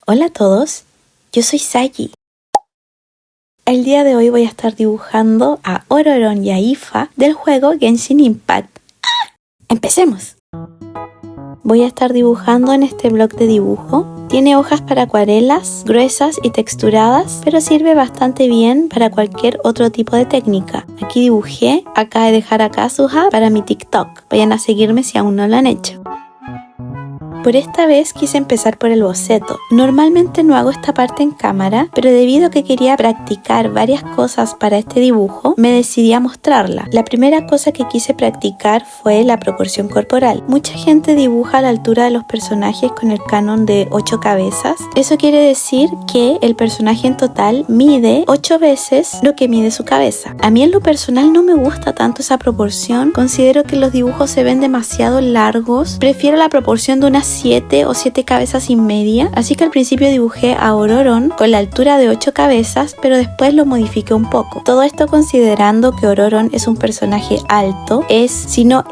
Hola a todos, yo soy Saki. El día de hoy voy a estar dibujando a Ororon y a Ifa del juego Genshin Impact. ¡Empecemos! Voy a estar dibujando en este bloc de dibujo. Tiene hojas para acuarelas, gruesas y texturadas, pero sirve bastante bien para cualquier otro tipo de técnica. Aquí dibujé a Kae de Harakazuha para mi TikTok. Vayan a seguirme si aún no lo han hecho. Por esta vez quise empezar por el boceto. Normalmente no hago esta parte en cámara, pero debido a que quería practicar varias cosas para este dibujo, me decidí a mostrarla. La primera cosa que quise practicar fue la proporción corporal. Mucha gente dibuja a la altura de los personajes con el canon de 8 cabezas. Eso quiere decir que el personaje en total mide 8 veces lo que mide su cabeza. A mí en lo personal no me gusta tanto esa proporción. Considero que los dibujos se ven demasiado largos. Prefiero la proporción de unas 7 o 7 cabezas y media, así que al principio dibujé a Ororon con la altura de 8 cabezas, pero después lo modifiqué un poco. Todo esto considerando que Ororon es un personaje alto, es, si no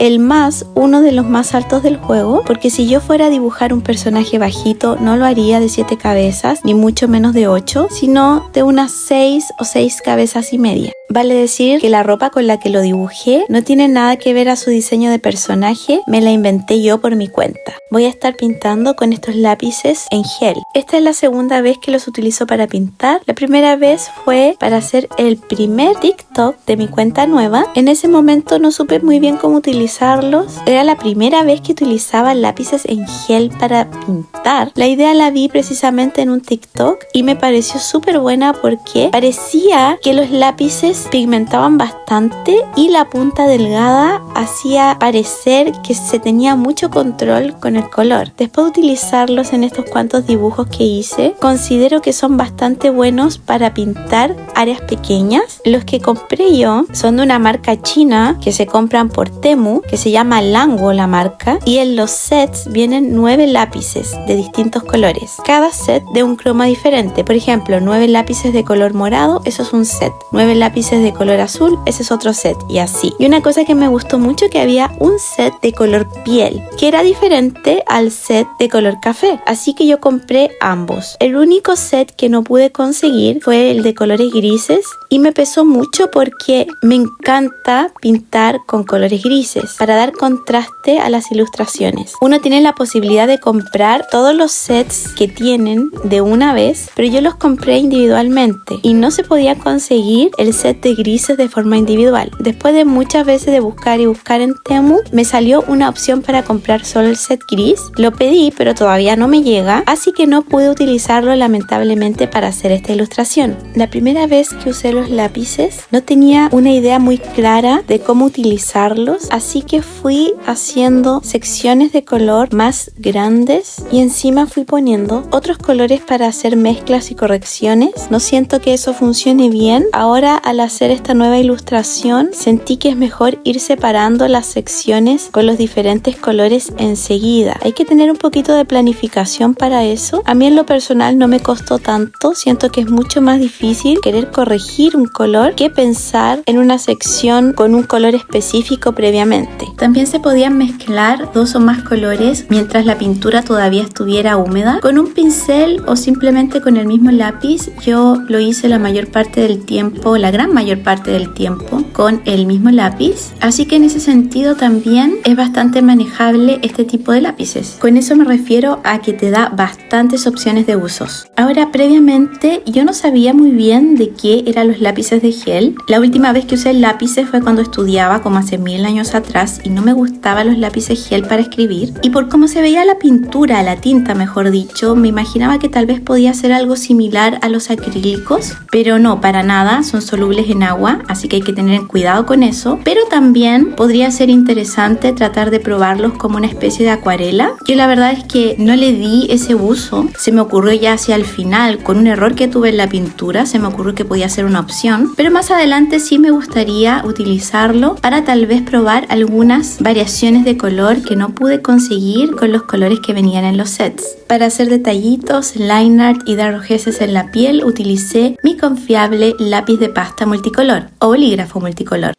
uno de los más altos del juego, porque si yo fuera a dibujar un personaje bajito, no lo haría de 7 cabezas, ni mucho menos de 8, sino de unas 6 o 6 cabezas y media. Vale decir que la ropa con la que lo dibujé no tiene nada que ver a su diseño de personaje, me la inventé yo por mi cuenta. Voy a estar pintando con estos lápices en gel. Esta es la segunda vez que los utilizo para pintar. La primera vez fue para hacer el primer TikTok de mi cuenta nueva. En ese momento no supe muy bien cómo utilizarlos. Era la primera vez que utilizaba lápices en gel para pintar. La idea la vi precisamente en un TikTok y me pareció súper buena porque parecía que los lápices pigmentaban bastante y la punta delgada hacía parecer que se tenía mucho control con el color. Después de utilizarlos en estos cuantos dibujos que hice, considero que son bastante buenos para pintar áreas pequeñas. Los que compré yo son de una marca china que se compran por Temu, que se llama Lango la marca, y en los sets vienen 9 lápices de distintos colores. Cada set de un croma diferente. Por ejemplo, 9 lápices de color morado, eso es un set. 9 lápices de color azul, ese es otro set, y así. Y una cosa que me gustó mucho, que había un set de color piel, que era diferente al set de color café, así que yo compré ambos. El único set que no pude conseguir fue el de colores grises, y me pesó mucho porque me encanta pintar con colores grises, para dar contraste a las ilustraciones. Uno tiene la posibilidad de comprar todos los sets que tienen de una vez, pero yo los compré individualmente, y no se podía conseguir el set de grises de forma individual. Después de muchas veces de buscar y buscar en Temu, me salió una opción para comprar solo el set gris. Lo pedí, pero todavía no me llega, así que no pude utilizarlo lamentablemente para hacer esta ilustración. La primera vez que usé los lápices no tenía una idea muy clara de cómo utilizarlos, así que fui haciendo secciones de color más grandes y encima fui poniendo otros colores para hacer mezclas y correcciones. No siento que eso funcione bien. Ahora, al hacer esta nueva ilustración, sentí que es mejor ir separando las secciones con los diferentes colores enseguida. Hay que tener un poquito de planificación para eso. A mí en lo personal no me costó tanto. Siento que es mucho más difícil querer corregir un color que pensar en una sección con un color específico previamente. También se podían mezclar 2 o más colores mientras la pintura todavía estuviera húmeda con un pincel o simplemente con el mismo lápiz. Yo lo hice la mayor parte del tiempo, la gran mayor parte del tiempo, con el mismo lápiz, así que en ese sentido también es bastante manejable este tipo de lápices. Con eso me refiero a que te da bastantes opciones de usos. Ahora, previamente yo no sabía muy bien de qué eran los lápices de gel. La última vez que usé lápices fue cuando estudiaba, como hace 1000 años atrás, y no me gustaban los lápices gel para escribir, y por cómo se veía la pintura, la tinta mejor dicho, me imaginaba que tal vez podía ser algo similar a los acrílicos, pero no, para nada, son solubles en agua, así que hay que tener cuidado con eso. Pero también podría ser interesante tratar de probarlos como una especie de acuarela. Yo la verdad es que no le di ese uso, se me ocurrió ya hacia el final, con un error que tuve en la pintura, se me ocurrió que podía ser una opción, pero más adelante sí me gustaría utilizarlo para tal vez probar algunas variaciones de color que no pude conseguir con los colores que venían en los sets. Para hacer detallitos, line art y dar rojeces en la piel, utilicé mi confiable lápiz de pasta multicolor o bolígrafo multicolor.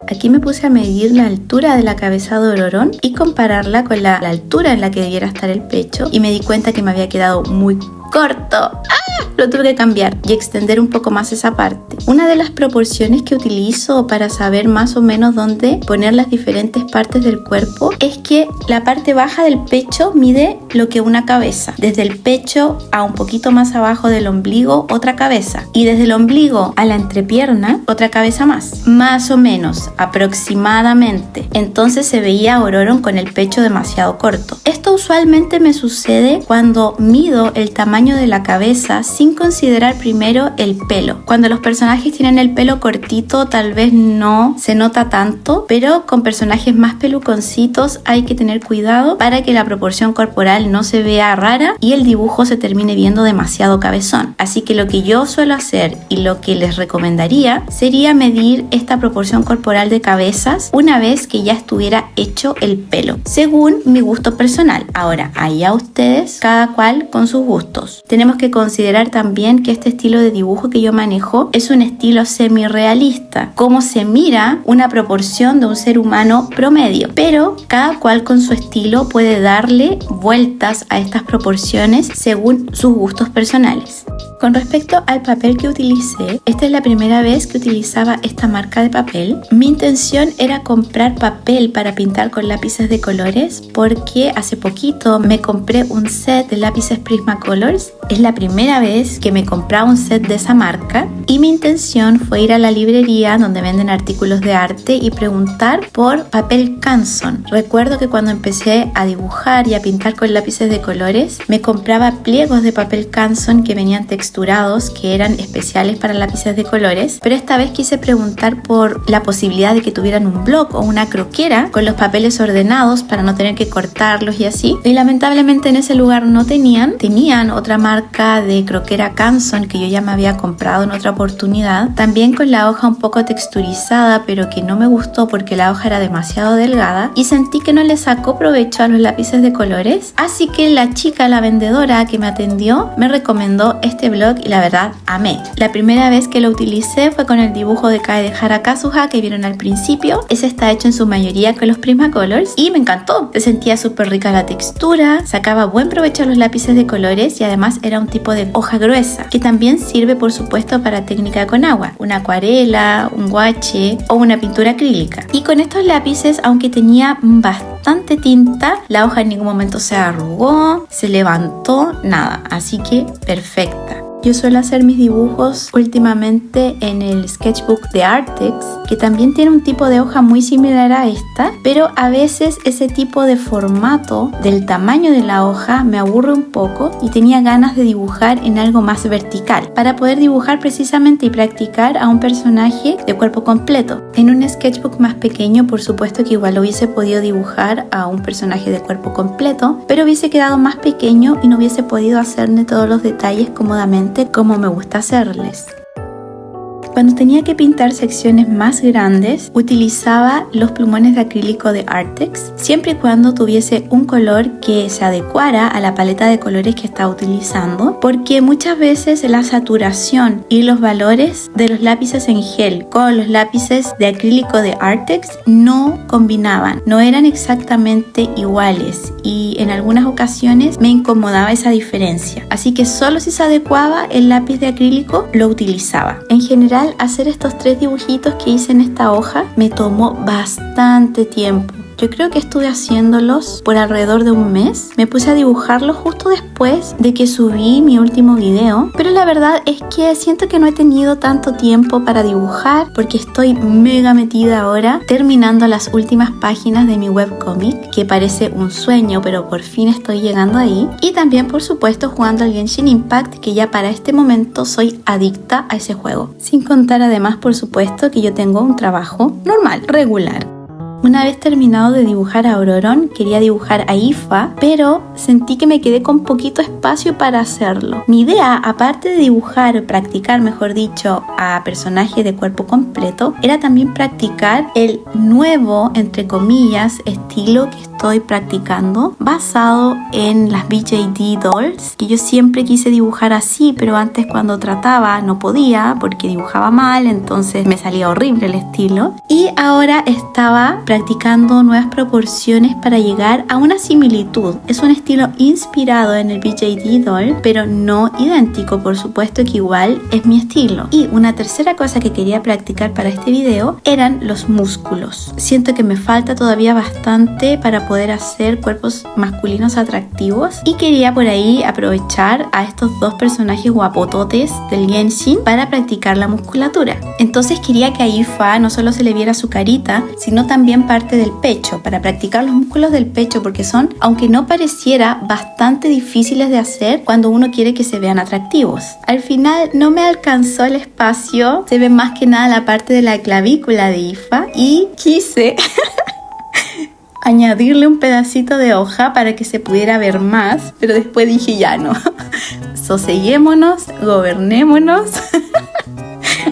Aquí me puse a medir la altura de la cabeza de Ororón y compararla con la altura en la que debiera estar el pecho, y me di cuenta que me había quedado muy corto. Lo tuve que cambiar y extender un poco más esa parte. Una de las proporciones que utilizo para saber más o menos dónde poner las diferentes partes del cuerpo es que la parte baja del pecho mide lo que una cabeza. Desde el pecho a un poquito más abajo del ombligo, otra cabeza. Y desde el ombligo a la entrepierna, otra cabeza más. Más o menos, aproximadamente. Entonces se veía a Ororón con el pecho demasiado corto. Esto usualmente me sucede cuando mido el tamaño de la cabeza sin considerar primero el pelo. Cuando los personajes tienen el pelo cortito, tal vez no se nota tanto, pero con personajes más peluconcitos hay que tener cuidado para que la proporción corporal no se vea rara y el dibujo se termine viendo demasiado cabezón. Así que lo que yo suelo hacer y lo que les recomendaría sería medir esta proporción corporal de cabezas una vez que ya estuviera hecho el pelo, según mi gusto personal. Ahora, allá ustedes, cada cual con sus gustos. Tenemos que considerar también que este estilo de dibujo que yo manejo es un estilo semi-realista, como se mira una proporción de un ser humano promedio, pero cada cual con su estilo puede darle vueltas a estas proporciones según sus gustos personales. Con respecto al papel que utilicé, esta es la primera vez que utilizaba esta marca de papel. Mi intención era comprar papel para pintar con lápices de colores porque hace poquito me compré un set de lápices Prismacolors. Es la primera vez que me compraba un set de esa marca y mi intención fue ir a la librería donde venden artículos de arte y preguntar por papel Canson. Recuerdo que cuando empecé a dibujar y a pintar con lápices de colores, me compraba pliegos de papel Canson que venían texturados, que eran especiales para lápices de colores, pero esta vez quise preguntar por la posibilidad de que tuvieran un bloc o una croquera con los papeles ordenados para no tener que cortarlos y así, y lamentablemente en ese lugar no tenían otra marca de croquera Canson que yo ya me había comprado en otra oportunidad, también con la hoja un poco texturizada, pero que no me gustó porque la hoja era demasiado delgada y sentí que no le sacó provecho a los lápices de colores, así que la chica, la vendedora que me atendió, me recomendó este blog y la verdad amé. La primera vez que lo utilicé fue con el dibujo de Kaede Hara Kazuha que vieron al principio. Ese está hecho en su mayoría con los Prismacolors y me encantó. Se sentía súper rica la textura, sacaba buen provecho a los lápices de colores y además era un tipo de hoja gruesa que también sirve por supuesto para técnica con agua, una acuarela, un guache o una pintura acrílica. Y con estos lápices, aunque tenía bastante tinta, la hoja en ningún momento se arrugó, se levantó, nada, así que perfecta. Yo suelo hacer mis dibujos últimamente en el sketchbook de Artex, que también tiene un tipo de hoja muy similar a esta, pero a veces ese tipo de formato del tamaño de la hoja me aburre un poco y tenía ganas de dibujar en algo más vertical, para poder dibujar precisamente y practicar a un personaje de cuerpo completo. En un sketchbook más pequeño, por supuesto que igual hubiese podido dibujar a un personaje de cuerpo completo, pero hubiese quedado más pequeño y no hubiese podido hacerle todos los detalles cómodamente como me gusta hacerles. Cuando tenía que pintar secciones más grandes, utilizaba los plumones de acrílico de Artex, siempre y cuando tuviese un color que se adecuara a la paleta de colores que estaba utilizando, porque muchas veces la saturación y los valores de los lápices en gel con los lápices de acrílico de Artex no combinaban, no eran exactamente iguales y en algunas ocasiones me incomodaba esa diferencia. Así que solo si se adecuaba el lápiz de acrílico lo utilizaba. En general, hacer estos 3 dibujitos que hice en esta hoja me tomó bastante tiempo. Yo creo que estuve haciéndolos por alrededor de un mes. Me puse a dibujarlos justo después de que subí mi último video, pero la verdad es que siento que no he tenido tanto tiempo para dibujar porque estoy mega metida ahora terminando las últimas páginas de mi webcomic, que parece un sueño, pero por fin estoy llegando ahí. Y también, por supuesto, jugando al Genshin Impact, que ya para este momento soy adicta a ese juego. Sin contar además, por supuesto, que yo tengo un trabajo normal, regular. Una vez terminado de dibujar a Ororon, quería dibujar a Aoife, pero sentí que me quedé con poquito espacio para hacerlo. Mi idea, aparte de dibujar o practicar, mejor dicho, a personajes de cuerpo completo, era también practicar el nuevo, entre comillas, estilo que estoy practicando, basado en las BJD Dolls, que yo siempre quise dibujar así, pero antes cuando trataba no podía porque dibujaba mal, entonces me salía horrible el estilo. Y ahora estaba practicando nuevas proporciones para llegar a una similitud. Es un estilo inspirado en el BJD Doll, pero no idéntico, por supuesto que igual es mi estilo. Y una tercera cosa que quería practicar para este video eran los músculos. Siento que me falta todavía bastante para poder hacer cuerpos masculinos atractivos y quería por ahí aprovechar a estos dos personajes guapototes del Genshin para practicar la musculatura. Entonces quería que a Aoife no solo se le viera su carita, sino también parte del pecho, para practicar los músculos del pecho, porque son, aunque no pareciera, bastante difíciles de hacer cuando uno quiere que se vean atractivos. Al final no me alcanzó el espacio, se ve más que nada la parte de la clavícula de Aoife y quise añadirle un pedacito de hoja para que se pudiera ver más, pero después dije ya no, soseguémonos, gobernémonos.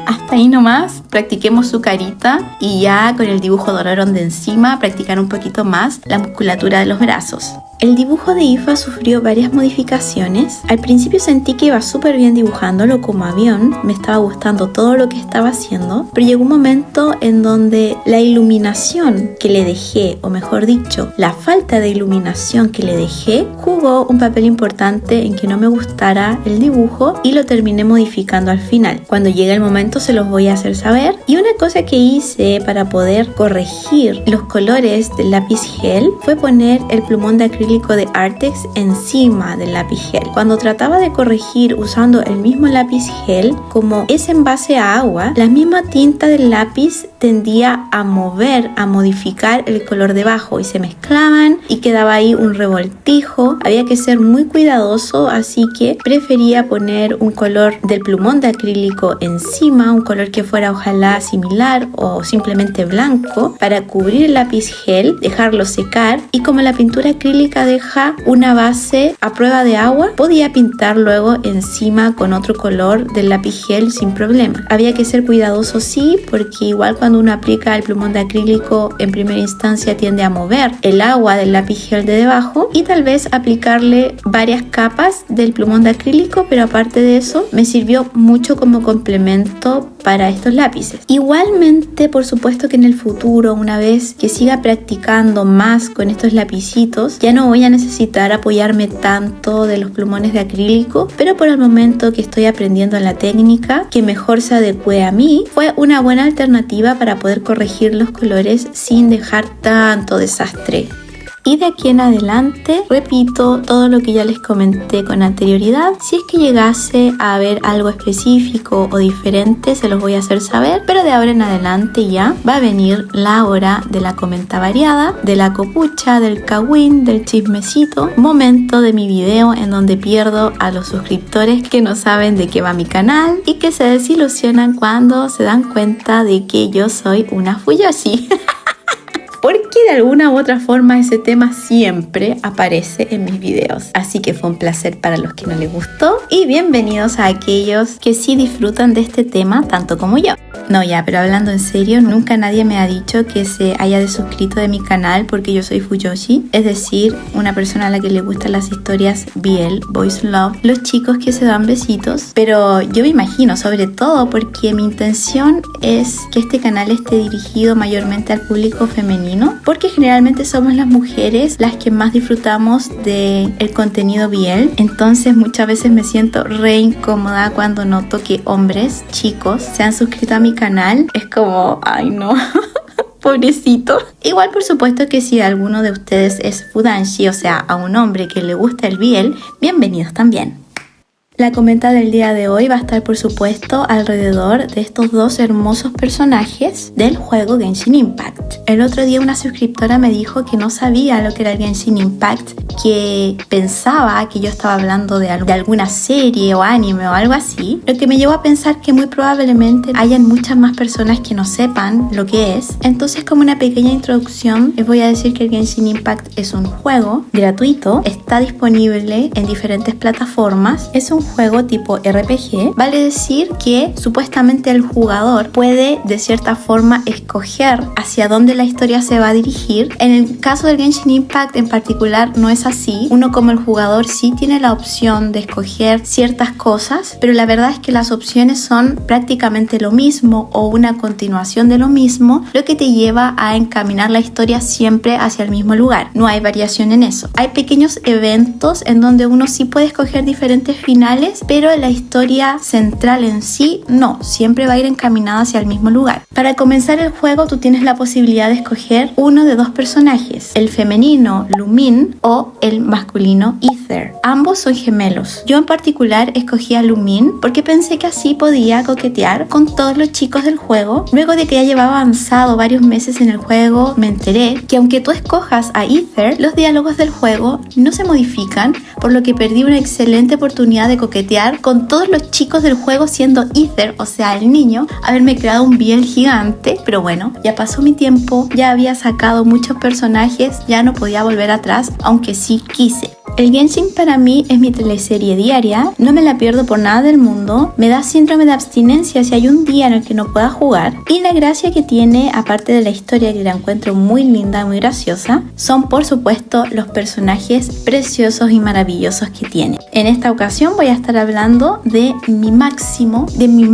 Hasta ahí nomás, practiquemos su carita y ya con el dibujo de Ororon de encima practicar un poquito más la musculatura de los brazos. El dibujo de Aoife sufrió varias modificaciones. Al principio sentí que iba súper bien dibujándolo como avión, me estaba gustando todo lo que estaba haciendo, pero llegó un momento en donde la iluminación que le dejé, o mejor dicho, la falta de iluminación que le dejé, jugó un papel importante en que no me gustara el dibujo y lo terminé modificando al final. Cuando llegue el momento se los voy a hacer saber. Y una cosa que hice para poder corregir los colores del lápiz gel fue poner el plumón de acrílico de Artex encima del lápiz gel. Cuando trataba de corregir usando el mismo lápiz gel, como es en base a agua, la misma tinta del lápiz tendía a modificar el color debajo y se mezclaban y quedaba ahí un revoltijo. Había que ser muy cuidadoso, así que prefería poner un color del plumón de acrílico encima, un color que fuera ojalá similar o simplemente blanco, para cubrir el lápiz gel, dejarlo secar, y como la pintura acrílica deja una base a prueba de agua, podía pintar luego encima con otro color del lápiz gel sin problema. Había que ser cuidadoso, sí, porque igual cuando uno aplica el plumón de acrílico en primera instancia tiende a mover el agua del lápiz gel de debajo, y tal vez aplicarle varias capas del plumón de acrílico, pero aparte de eso me sirvió mucho como complemento para estos lápices. Igualmente, por supuesto que en el futuro, una vez que siga practicando más con estos lapicitos, ya no voy a necesitar apoyarme tanto de los plumones de acrílico, pero por el momento que estoy aprendiendo la técnica que mejor se adecue a mí, fue una buena alternativa para poder corregir los colores sin dejar tanto desastre. Y de aquí en adelante repito todo lo que ya les comenté con anterioridad. Si es que llegase a haber algo específico o diferente, se los voy a hacer saber, pero de ahora en adelante ya va a venir la hora de la comenta variada, de la copucha, del cagüín, del chismecito, momento de mi video en donde pierdo a los suscriptores que no saben de qué va mi canal y que se desilusionan cuando se dan cuenta de que yo soy una fuyoshi. Porque de alguna u otra forma ese tema siempre aparece en mis videos. Así que fue un placer para los que no les gustó y bienvenidos a aquellos que sí disfrutan de este tema tanto como yo. No, ya, pero hablando en serio, nunca nadie me ha dicho que se haya desuscrito de mi canal porque yo soy fuyoshi, es decir, una persona a la que le gustan las historias BL, Boys Love, los chicos que se dan besitos. Pero yo me imagino, sobre todo porque mi intención es que este canal esté dirigido mayormente al público femenino, porque generalmente somos las mujeres las que más disfrutamos del contenido BL. Entonces muchas veces me siento re incómoda cuando noto que hombres, chicos, se han suscrito a mi canal. Es como, ay no, pobrecito. Igual por supuesto que si alguno de ustedes es fudanshi, o sea, a un hombre que le gusta el BL, bienvenidos también. La comenta del día de hoy va a estar, por supuesto, alrededor de estos dos hermosos personajes del juego Genshin Impact. El otro día una suscriptora me dijo que no sabía lo que era el Genshin Impact, que pensaba que yo estaba hablando de alguna serie o anime o algo así, lo que me llevó a pensar que muy probablemente hayan muchas más personas que no sepan lo que es. Entonces, como una pequeña introducción, les voy a decir que el Genshin Impact es un juego gratuito, está disponible en diferentes plataformas, es un juego tipo RPG, vale decir que supuestamente el jugador puede de cierta forma escoger hacia dónde la historia se va a dirigir. En el caso del Genshin Impact en particular no es así, uno como el jugador sí tiene la opción de escoger ciertas cosas, pero la verdad es que las opciones son prácticamente lo mismo o una continuación de lo mismo, lo que te lleva a encaminar la historia siempre hacia el mismo lugar. No hay variación en eso. Hay pequeños eventos en donde uno sí puede escoger diferentes finales, pero la historia central en sí no, siempre va a ir encaminada hacia el mismo lugar. Para comenzar el juego tú tienes la posibilidad de escoger uno de dos personajes, el femenino Lumine o el masculino Aether. Ambos son gemelos. Yo en particular escogí a Lumine porque pensé que así podía coquetear con todos los chicos del juego. Luego de que ya llevaba avanzado varios meses en el juego, me enteré que aunque tú escojas a Aether, los diálogos del juego no se modifican, por lo que perdí una excelente oportunidad de coquetear con todos los chicos del juego siendo Aether, o sea el niño, haberme creado un biel gigante. Pero bueno, ya pasó mi tiempo, ya había sacado muchos personajes, ya no podía volver atrás, aunque sí quise. El Genshin para mí es mi teleserie diaria, no me la pierdo por nada del mundo, me da síndrome de abstinencia si hay un día en el que no pueda jugar, y la gracia que tiene, aparte de la historia que la encuentro muy linda, muy graciosa, son por supuesto los personajes preciosos y maravillosos que tiene. En esta ocasión voy a estar hablando de mi máximo, de mi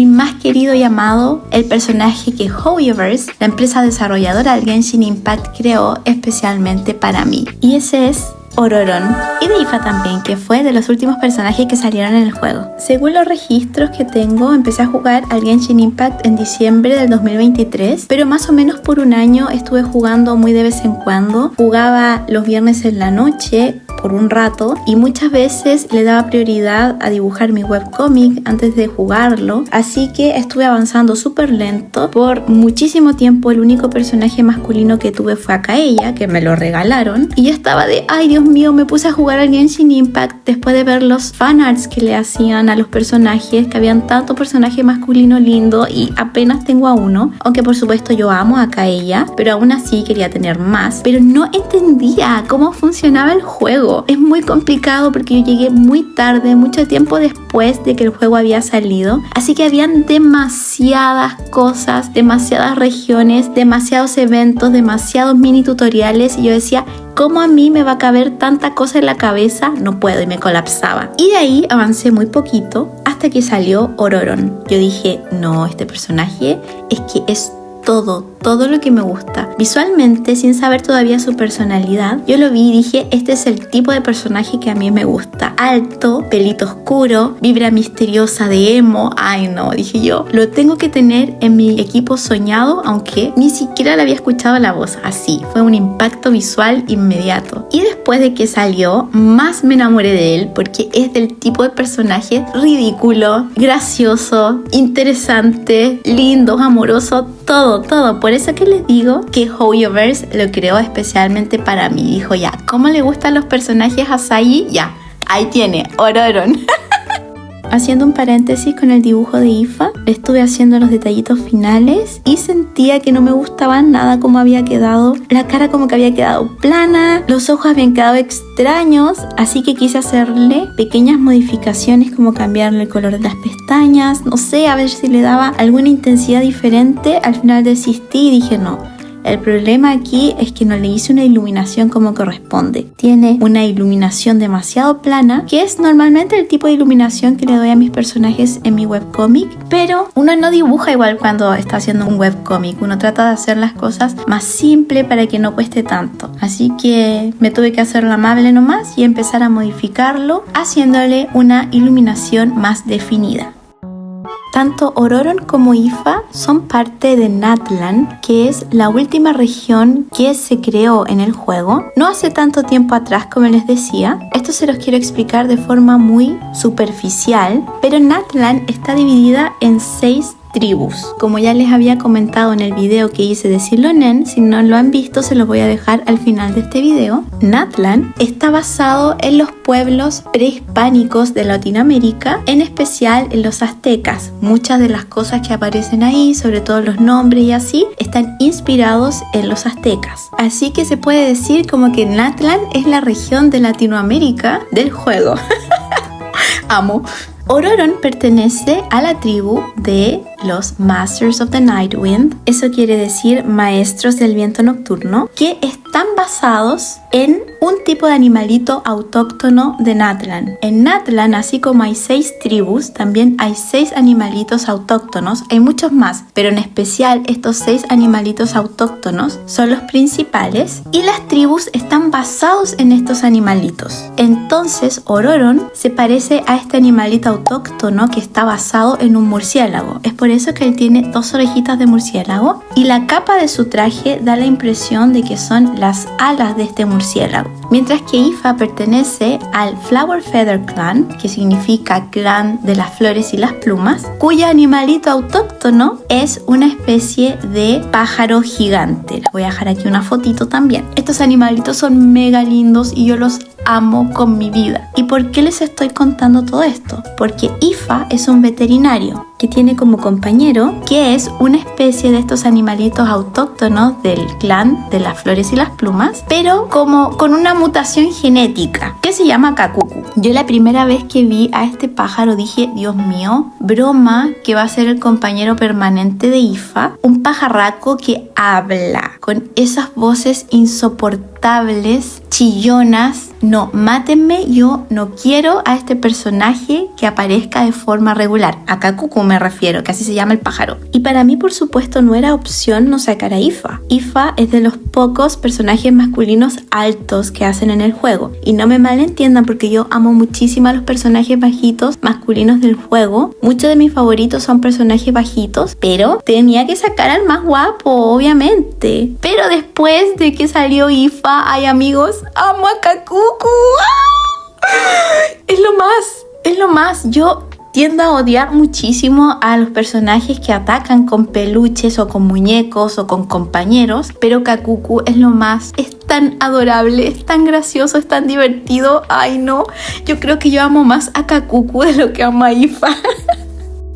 más querido y amado, el personaje que Hoyoverse, la empresa desarrolladora del Genshin Impact, creó especialmente para mí, y ese es Ororon, y de Ifa también, que fue de los últimos personajes que salieron en el juego. Según los registros que tengo, empecé a jugar al Genshin Impact en diciembre del 2023, pero más o menos por un año estuve jugando muy de vez en cuando. Jugaba los viernes en la noche por un rato y muchas veces le daba prioridad a dibujar mi webcomic antes de jugarlo, así que estuve avanzando súper lento. Por muchísimo tiempo el único personaje masculino que tuve fue a Kaeya, que me lo regalaron, y yo estaba de ay Dios mío, me puse a jugar al Genshin Impact después de ver los fanarts que le hacían a los personajes, que habían tanto personaje masculino lindo y apenas tengo a uno, aunque por supuesto yo amo a Kaeya, pero aún así quería tener más, pero no entendía cómo funcionaba el juego. Es muy complicado porque yo llegué muy tarde, mucho tiempo después de que el juego había salido, así que habían demasiadas cosas, demasiadas regiones, demasiados eventos, demasiados mini tutoriales, y yo decía, ¿cómo a mí me va a caber tanta cosa en la cabeza? No puedo, y me colapsaba. Y de ahí avancé muy poquito hasta que salió Ororon. Yo dije, no, este personaje es que es todo lo que me gusta. Visualmente, sin saber todavía su personalidad, yo lo vi y dije, este es el tipo de personaje que a mí me gusta. Alto, pelito oscuro, vibra misteriosa de emo. Ay no, dije yo, lo tengo que tener en mi equipo soñado, aunque ni siquiera le había escuchado la voz. Así, fue un impacto visual inmediato. Y después de que salió, más me enamoré de él, porque es del tipo de personaje ridículo, gracioso, interesante, lindo, amoroso, todo. Por eso que les digo que Hoyoverse lo creó especialmente para mí. Dijo ya, ¿cómo le gustan los personajes a Sayi? Ya, ahí tiene, Ororon. Haciendo un paréntesis con el dibujo de Ifa, estuve haciendo los detallitos finales y sentía que no me gustaba nada cómo había quedado. La cara como que había quedado plana, los ojos habían quedado extraños, así que quise hacerle pequeñas modificaciones como cambiarle el color de las pestañas, no sé, a ver si le daba alguna intensidad diferente. Al final desistí y dije no. El problema aquí es que no le hice una iluminación como corresponde. Tiene una iluminación demasiado plana, que es normalmente el tipo de iluminación que le doy a mis personajes en mi webcomic, pero uno no dibuja igual cuando está haciendo un webcomic. Uno trata de hacer las cosas más simple para que no cueste tanto. Así que me tuve que hacerlo amable nomás y empezar a modificarlo, haciéndole una iluminación más definida. Tanto Ororon como Ifa son parte de Natlan, que es la última región que se creó en el juego, no hace tanto tiempo atrás como les decía. Esto se los quiero explicar de forma muy superficial, pero Natlan está dividida en 6 tribus. Como ya les había comentado en el video que hice de Silonen, si no lo han visto se los voy a dejar al final de este video. Natlan está basado en los pueblos prehispánicos de Latinoamérica, en especial en los aztecas. Muchas de las cosas que aparecen ahí, sobre todo los nombres y así, están inspirados en los aztecas. Así que se puede decir como que Natlan es la región de Latinoamérica del juego. Amo. Ororon pertenece a la tribu de los Masters of the Night Wind. Eso quiere decir maestros del viento nocturno, que están basados en un tipo de animalito autóctono de Natlan. En Natlan, así como hay 6 tribus, también hay 6 animalitos autóctonos. Hay muchos más, pero en especial estos 6 animalitos autóctonos son los principales y las tribus están basados en estos animalitos. Entonces Ororon se parece a este animalito autóctono que está basado en un murciélago. Es por eso que él tiene 2 orejitas de murciélago y la capa de su traje da la impresión de que son las alas de este murciélago. Mientras que Ifa pertenece al Flower Feather Clan, que significa clan de las flores y las plumas, cuyo animalito autóctono es una especie de pájaro gigante. Les voy a dejar aquí una fotito también. Estos animalitos son mega lindos y yo los amo con mi vida. ¿Y por qué les estoy contando todo esto? Porque Ifa es un veterinario que tiene como compañero, que es una especie de estos animalitos autóctonos del clan de las flores y las plumas, pero como con una mutación genética que se llama Kakuku. Yo la primera vez que vi a este pájaro dije, Dios mío, broma que va a ser el compañero permanente de Ifa, un pajarraco que habla con esas voces insoportables, chillonas. No, mátenme, yo no quiero a este personaje que aparezca de forma regular. A Kakuku me refiero, que así se llama el pájaro. Y para mí, por supuesto, no era opción no sacar a Ifa. Ifa es de los pocos personajes masculinos altos que hacen en el juego. Y no me malentiendan porque yo amo muchísimo a los personajes bajitos masculinos del juego. Muchos de mis favoritos son personajes bajitos, pero tenía que sacar al más guapo, obviamente. Pero después de que salió Ifa, ay amigos, amo a Kakuku. Es lo más. Yo tiendo a odiar muchísimo a los personajes que atacan con peluches o con muñecos o con compañeros, pero Kakuku es lo más. Es tan adorable, es tan gracioso, es tan divertido. Ay no, yo creo que yo amo más a Kakuku de lo que amo a Ifa.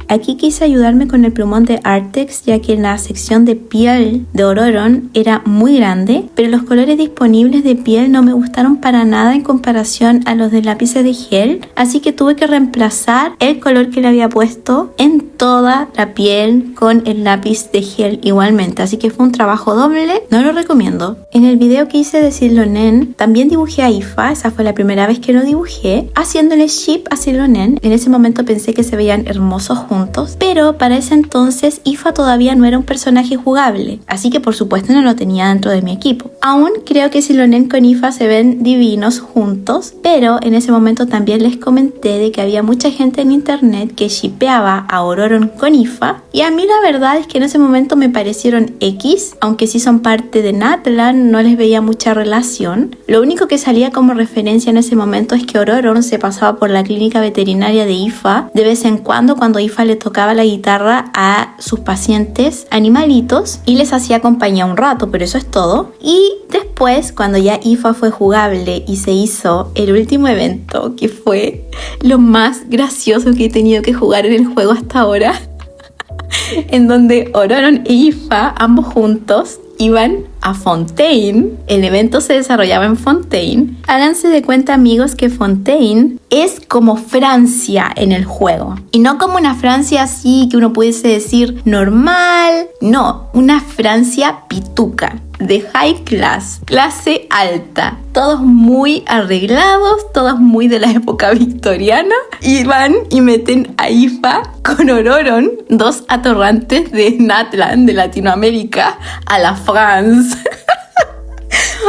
Aquí quise ayudarme con el plumón de Artex, ya que la sección de piel de Ororon era muy grande, pero los colores disponibles de piel no me gustaron para nada en comparación a los de lápices de gel, así que tuve que reemplazar el color que le había puesto en toda la piel con el lápiz de gel igualmente, así que fue un trabajo doble, no lo recomiendo. En el video que hice de Silonen también dibujé a Ifa, esa fue la primera vez que lo dibujé, haciéndole ship a Silonen. En ese momento pensé que se veían hermosos juntos, pero para ese entonces Ifa todavía no era un personaje jugable, así que por supuesto no lo tenía dentro de mi equipo. Aún creo que Silonen con Ifa se ven divinos juntos, pero en ese momento también les comenté de que había mucha gente en internet que shippeaba a Ororon con Ifa, y a mí la verdad es que en ese momento me parecieron X, aunque sí son parte de Natlan, no les veía mucha relación. Lo único que salía como referencia en ese momento es que Ororon se pasaba por la clínica veterinaria de Ifa de vez en cuando Ifa le tocaba la guitarra a sus pacientes animalitos y les hacía compañía un rato, pero eso es todo. Y después, cuando ya Ifa fue jugable y se hizo el último evento, que fue lo más gracioso que he tenido que jugar en el juego hasta ahora, en donde Ororon e Ifa, ambos juntos, iban a Fontaine. El evento se desarrollaba en Fontaine. Háganse de cuenta, amigos, que Fontaine es como Francia en el juego. Y no como una Francia así que uno pudiese decir normal. No, una Francia pituca, de high class, clase alta. Todos muy arreglados, todos muy de la época victoriana. Y van y meten a Ifa con Ororon, 2 atorrantes de Natlan, de Latinoamérica, a la France.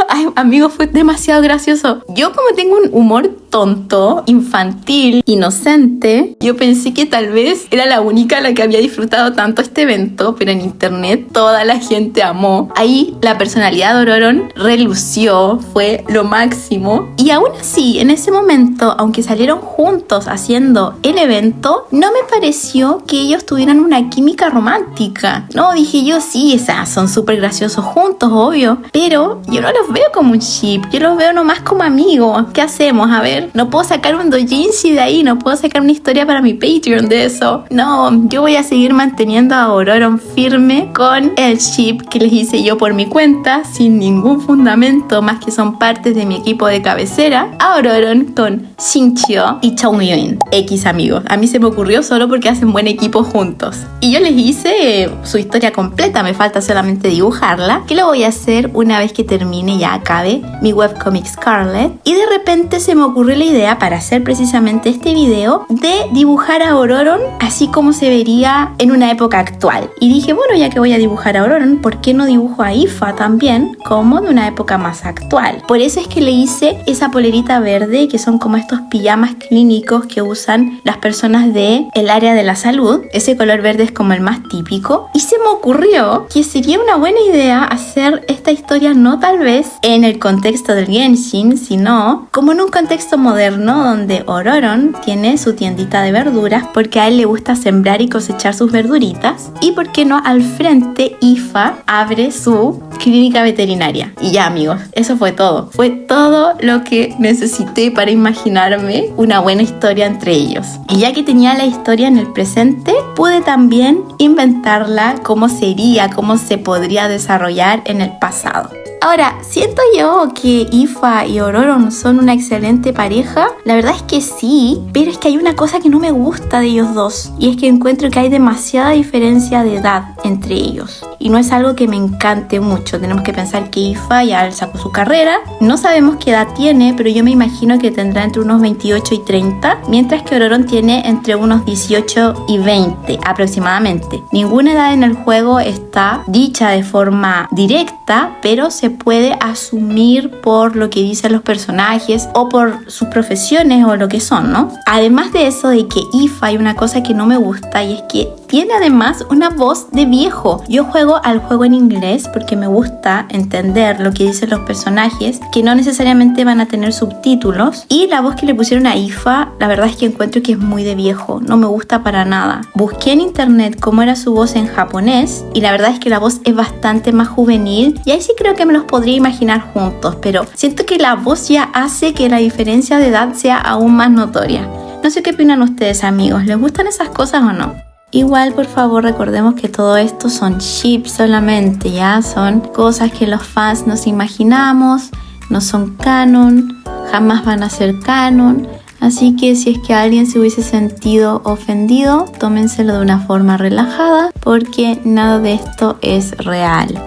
Ay, amigos, fue demasiado gracioso. Yo como tengo un humor tonto, infantil, inocente. Yo pensé que tal vez era la única la que había disfrutado tanto este evento, pero en internet toda la gente amó. Ahí la personalidad de Ororon relució, fue lo máximo. Y aún así, en ese momento, aunque salieron juntos haciendo el evento, no me pareció que ellos tuvieran una química romántica. No, dije yo, sí, son súper graciosos juntos, obvio, pero yo no los veo como un ship, yo los veo nomás como amigos. ¿Qué hacemos? A ver, no puedo sacar un doujinshi de ahí, no puedo sacar una historia para mi Patreon de eso. No, yo voy a seguir manteniendo a Ororon firme con el ship que les hice yo por mi cuenta, sin ningún fundamento, más que son partes de mi equipo de cabecera. A Ororon con Xingqiu y Chongyun, X amigos. A mí se me ocurrió solo porque hacen buen equipo juntos. Y yo les hice su historia completa, me falta solamente dibujarla, que lo voy a hacer una vez que termine, ya acabe mi webcomic Scarlet. Y de repente se me ocurrió la idea para hacer precisamente este video de dibujar a Ororon así como se vería en una época actual. Y dije, bueno, ya que voy a dibujar a Ororon, ¿por qué no dibujo a Ifa también como de una época más actual? Por eso es que le hice esa polerita verde, que son como estos pijamas clínicos que usan las personas del área de la salud. Ese color verde es como el más típico. Y se me ocurrió que sería una buena idea hacer esta historia no tal vez en el contexto del Genshin, sino como en un contexto moderno donde Ororon tiene su tiendita de verduras porque a él le gusta sembrar y cosechar sus verduritas. Y por qué no, al frente Ifa abre su clínica veterinaria. Y ya amigos, eso fue todo. Fue todo lo que necesité para imaginarme una buena historia entre ellos. Y ya que tenía la historia en el presente, pude también inventarla cómo sería, cómo se podría desarrollar en el pasado. Ahora, ¿siento yo que Ifa y Ororon son una excelente pareja? La verdad es que sí, pero es que hay una cosa que no me gusta de ellos dos, y es que encuentro que hay demasiada diferencia de edad entre ellos. Y no es algo que me encante mucho. Tenemos que pensar que Ifa ya sacó su carrera. No sabemos qué edad tiene, pero yo me imagino que tendrá entre unos 28 y 30, mientras que Ororon tiene entre unos 18 y 20 aproximadamente. Ninguna edad en el juego está dicha de forma directa, pero se puede asumir por lo que dicen los personajes o por sus profesiones o lo que son, ¿no? Además de eso, de que Ifa, hay una cosa que no me gusta, y es que tiene además una voz de viejo. Yo juego al juego en inglés porque me gusta entender lo que dicen los personajes, que no necesariamente van a tener subtítulos, y la voz que le pusieron a Ifa, la verdad es que encuentro que es muy de viejo, no me gusta para nada. Busqué en internet cómo era su voz en japonés y la verdad es que la voz es bastante más juvenil, y ahí sí creo que me los podría imaginar juntos, pero siento que la voz ya hace que la diferencia de edad sea aún más notoria. No sé qué opinan ustedes amigos, ¿les gustan esas cosas o no? Igual, por favor, recordemos que todo esto son ships solamente, ¿ya? Son cosas que los fans nos imaginamos, no son canon, jamás van a ser canon. Así que si es que alguien se hubiese sentido ofendido, tómenselo de una forma relajada, porque nada de esto es real.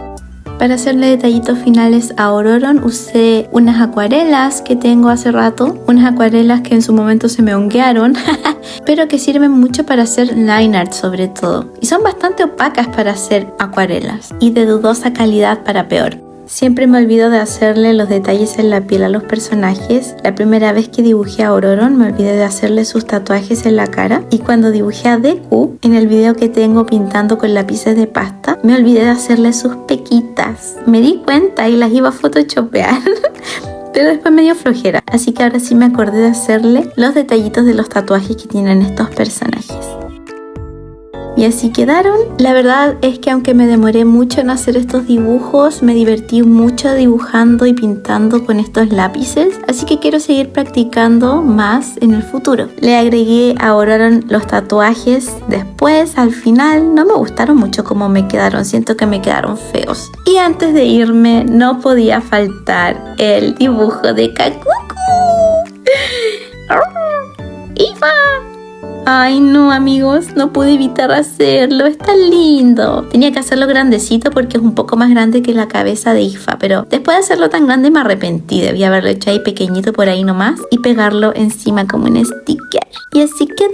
Para hacerle detallitos finales a Ororon usé unas acuarelas que tengo hace rato, unas acuarelas que en su momento se me honguearon, pero que sirven mucho para hacer line art sobre todo. Y son bastante opacas para hacer acuarelas y de dudosa calidad para peor. Siempre me olvido de hacerle los detalles en la piel a los personajes. La primera vez que dibujé a Ororon me olvidé de hacerle sus tatuajes en la cara. Y cuando dibujé a Deku, en el video que tengo pintando con lápices de pasta, me olvidé de hacerle sus pequitas. Me di cuenta y las iba a photoshopear. Pero después me dio flojera. Así que ahora sí me acordé de hacerle los detallitos de los tatuajes que tienen estos personajes. Y así quedaron. La verdad es que aunque me demoré mucho en hacer estos dibujos, me divertí mucho dibujando y pintando con estos lápices, así que quiero seguir practicando más en el futuro. Le agregué a Ororon los tatuajes después, al final. No me gustaron mucho como me quedaron, siento que me quedaron feos. Y antes de irme no podía faltar el dibujo de Kakuku. ¡Ifa! Ay no amigos, no pude evitar hacerlo, es tan lindo. Tenía que hacerlo grandecito porque es un poco más grande que la cabeza de Ifa, pero después de hacerlo tan grande me arrepentí. Debía haberlo hecho ahí pequeñito por ahí nomás y pegarlo encima como un sticker. Y así quedó.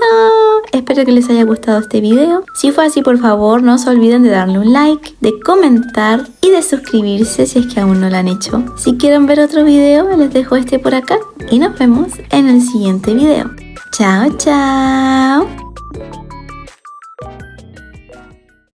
Espero que les haya gustado este video. Si fue así, por favor no se olviden de darle un like, de comentar y de suscribirse si es que aún no lo han hecho. Si quieren ver otro video, les dejo este por acá. y nos vemos en el siguiente video. ¡Chao, chao!